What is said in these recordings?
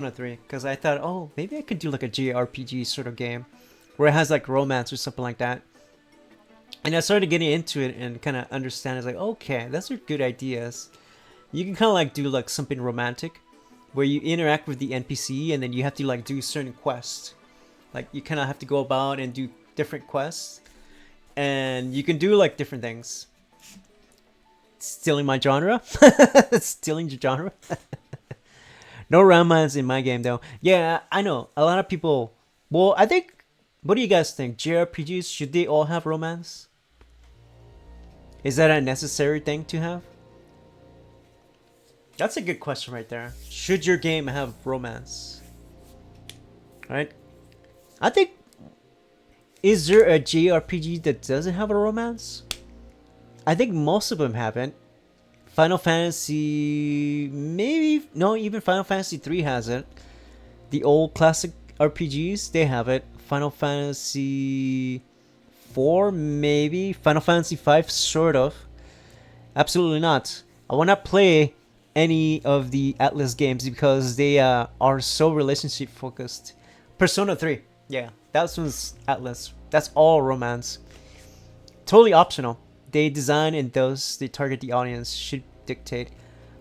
3 because I thought, oh, maybe I could do like a JRPG sort of game where it has like romance or something like that. And I started getting into it and kind of understand. It's like, okay, those are good ideas. You can kind of like do like something romantic where you interact with the NPC and then you have to like do certain quests. Like you kind of have to go about and do different quests, and you can do like different things. Stealing my genre, stealing your genre. No romance in my game though. Yeah, I know a lot of people. Well, I think. What do you guys think? JRPGs, should they all have romance? Is that a necessary thing to have? That's a good question right there. Should your game have romance? Right? I think. Is there a JRPG that doesn't have a romance? I think most of them haven't. Final Fantasy, maybe no, even Final Fantasy 3 hasn't. The old classic RPGs, they have it. Final Fantasy 4, maybe. Final Fantasy 5, sort of. Absolutely not. I will not play any of the Atlas games because they are so relationship focused. Persona 3, yeah, that one's Atlas. That's all romance. Totally optional. They design and those they target the audience should dictate.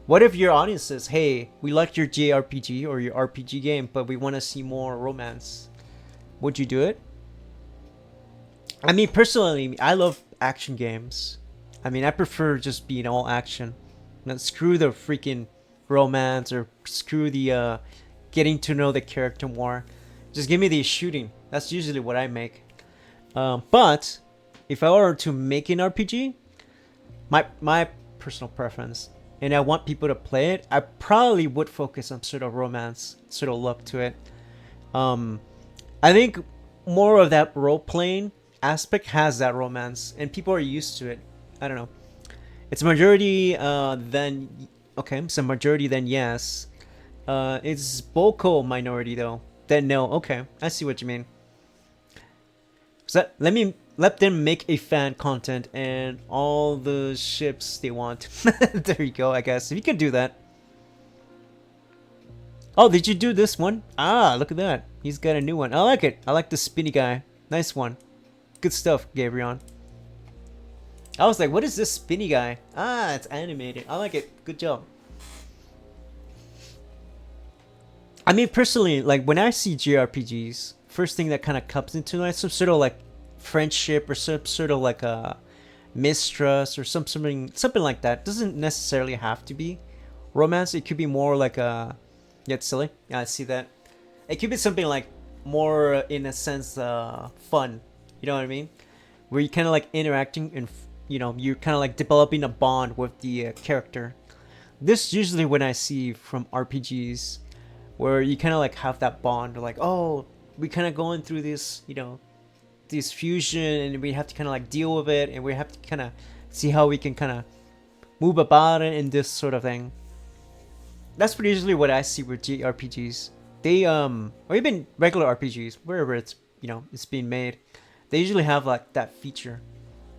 What if your audience says, hey, we like your JRPG or your RPG game, but we want to see more romance? Would you do it? I mean, personally, I love action games. I mean, I prefer just being all action. Screw the freaking romance or screw the getting to know the character more. Just give me the shooting. That's usually what I make. But if I were to make an RPG, my personal preference, and I want people to play it, I probably would focus on sort of romance, sort of look to it. Um, I think more of that role playing aspect has that romance, and people are used to it. I don't know. It's majority then okay, so majority then yes. It's vocal minority though. Then no. Okay, I see what you mean. So let them make a fan content and all the ships they want. There you go. I guess if you can do that. Oh, did you do this one? Ah, look at that. He's got a new one. I like it. I like the spinny guy. Nice one. Good stuff, Gabrion. I was like, what is this spinny guy? Ah, it's animated. I like it. Good job. I mean, personally, like when I see JRPGs, first thing that kind of comes into like some sort of like friendship or some sort of like a mistrust or something like that. Doesn't necessarily have to be romance. It could be more like a yeah, it's silly. Yeah, I see that. It could be something like more in a sense fun. You know what I mean? Where you kind of like interacting and you're kind of like developing a bond with the character. This usually when I see from RPGs where you kind of like have that bond, like, oh, we kind of going through this, this fusion, and we have to kind of like deal with it, and we have to kind of see how we can kind of move about it in this sort of thing. That's usually what I see with JRPGs. They or even regular RPGs, wherever it's it's being made, they usually have like that feature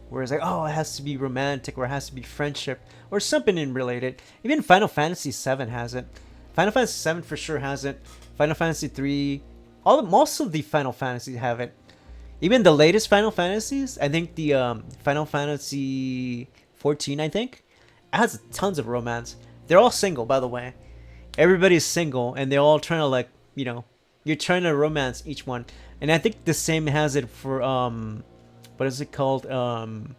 where it's like, oh, it has to be romantic or it has to be friendship or something in related. Even Final Fantasy 7 has it. Final Fantasy 7 for sure has it. Final Fantasy 3, most of the Final Fantasies have it. Even the latest Final Fantasies, I think the Final Fantasy 14, I think, has tons of romance. They're all single, by the way. Everybody's single, and they're all trying to like, you're trying to romance each one. And I think the same has it for what is it called? Not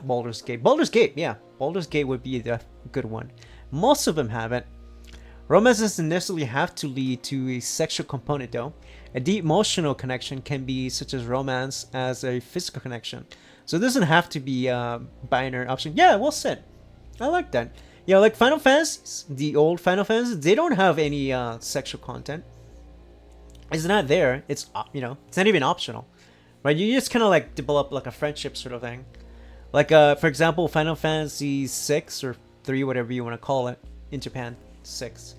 Baldur's Gate. Baldur's Gate, yeah. Baldur's Gate would be the good one. Most of them haven't. Romance doesn't necessarily have to lead to a sexual component, though. A deep emotional connection can be such as romance as a physical connection. So it doesn't have to be a binary option. Yeah, well said. I like that. Yeah, like Final Fantasies, the old Final Fantasies, they don't have any sexual content. It's not there. It's it's not even optional, right? You just kind of like develop like a friendship sort of thing. Like for example, Final Fantasy 6 or 3, whatever you want to call it in Japan, 6.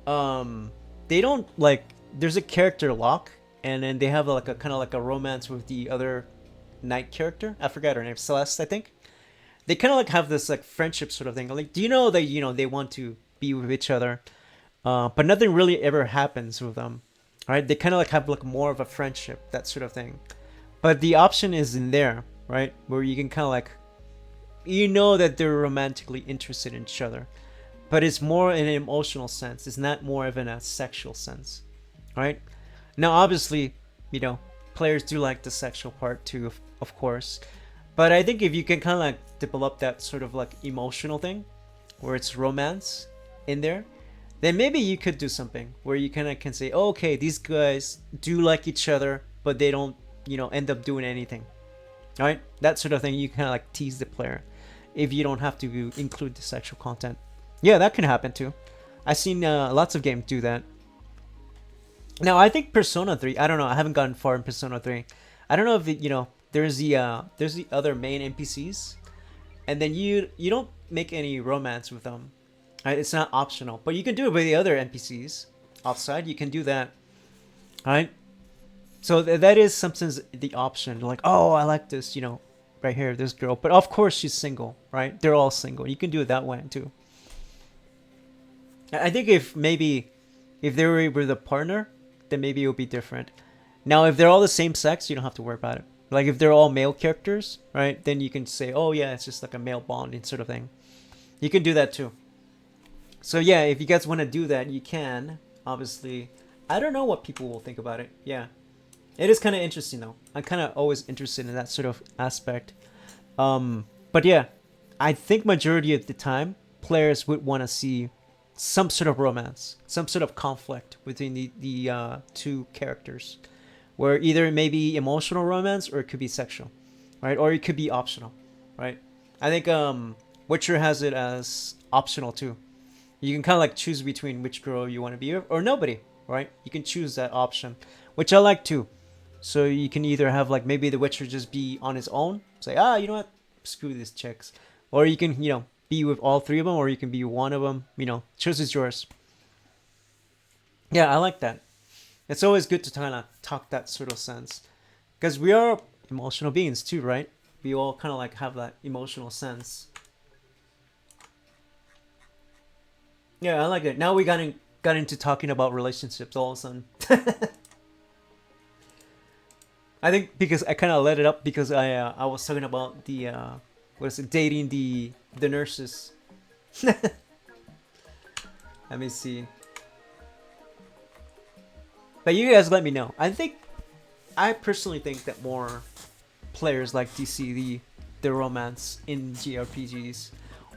They don't like. There's a character lock, and then they have like a kind of like a romance with the other knight character. I forgot her name, Celeste, I think. They kind of like have this like friendship sort of thing. Like, do you know that they want to be with each other, but nothing really ever happens with them. Right? They kind of like have like more of a friendship, that sort of thing. But the option is in there, right? Where you can kind of like, you know that they're romantically interested in each other, but it's more in an emotional sense. It's not more of in a sexual sense, right? Now, obviously, you know, players do like the sexual part too, of course. But I think if you can kind of like develop that sort of like emotional thing, where it's romance in there, then maybe you could do something where you kind of can say, oh, okay, these guys do like each other, but they don't, end up doing anything, right? That sort of thing. You kind of like tease the player if you don't have to include the sexual content. Yeah, that can happen too. I've seen lots of games do that. Now, I think Persona 3, I don't know, I haven't gotten far in Persona 3. I don't know if there's the other main NPCs, and then you don't make any romance with them. Right? It's not optional, but you can do it with the other NPCs outside. You can do that, right? So that is sometimes the option. Like, oh, I like this, right here, this girl, but of course she's single, right? They're all single. You can do it that way too. I think if they were with a partner, then maybe it would be different. Now, if they're all the same sex, you don't have to worry about it. Like if they're all male characters, right? Then you can say, oh yeah, it's just like a male bonding sort of thing. You can do that too. So yeah, if you guys want to do that, you can. Obviously, I don't know what people will think about it. Yeah, it is kind of interesting though. I'm kind of always interested in that sort of aspect. But yeah, I think majority of the time players would want to see some sort of romance, some sort of conflict between the two characters, where either it may be emotional romance or it could be sexual, right? Or it could be optional, right? I think Witcher has it as optional too. You can kind of like choose between which girl you want to be with or nobody, right? You can choose that option, which I like too. So you can either have like maybe the Witcher just be on his own, say, you know what, screw these chicks, or you can be with all three of them, or you can be one of them. Choice is yours. Yeah, I like that. It's always good to kind of talk that sort of sense, because we are emotional beings too, right? We all kind of like have that emotional sense. Yeah, I like it. Now we got into talking about relationships all of a sudden. I think because I kind of let it up because I was talking about the what is it, dating the nurses. Let me see. But you guys let me know. I personally think that more players like to see the romance in JRPGs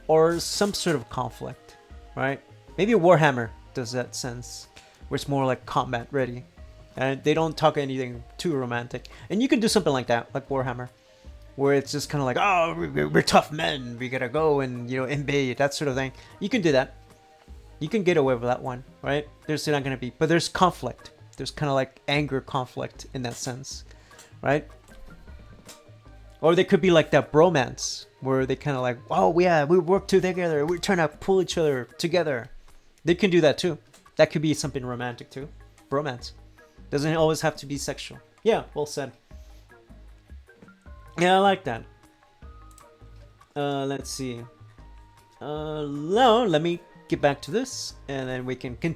or some sort of conflict, right? Maybe Warhammer does that sense, where it's more like combat ready, and they don't talk anything too romantic. And you can do something like that, like Warhammer, where it's just kind of like, oh, we're tough men, we gotta go and invade, that sort of thing. You can do that. You can get away with that one, right? There's not gonna be, but there's conflict. There's kind of like anger conflict in that sense, right? Or they could be like that bromance, where they kind of like, oh yeah, we work together, we're trying to pull each other together. They can do that too. That could be something romantic too. Bromance. Doesn't always have to be sexual. Yeah, well said. Yeah, I like that. Let's see. No, let me get back to this, and then we can continue.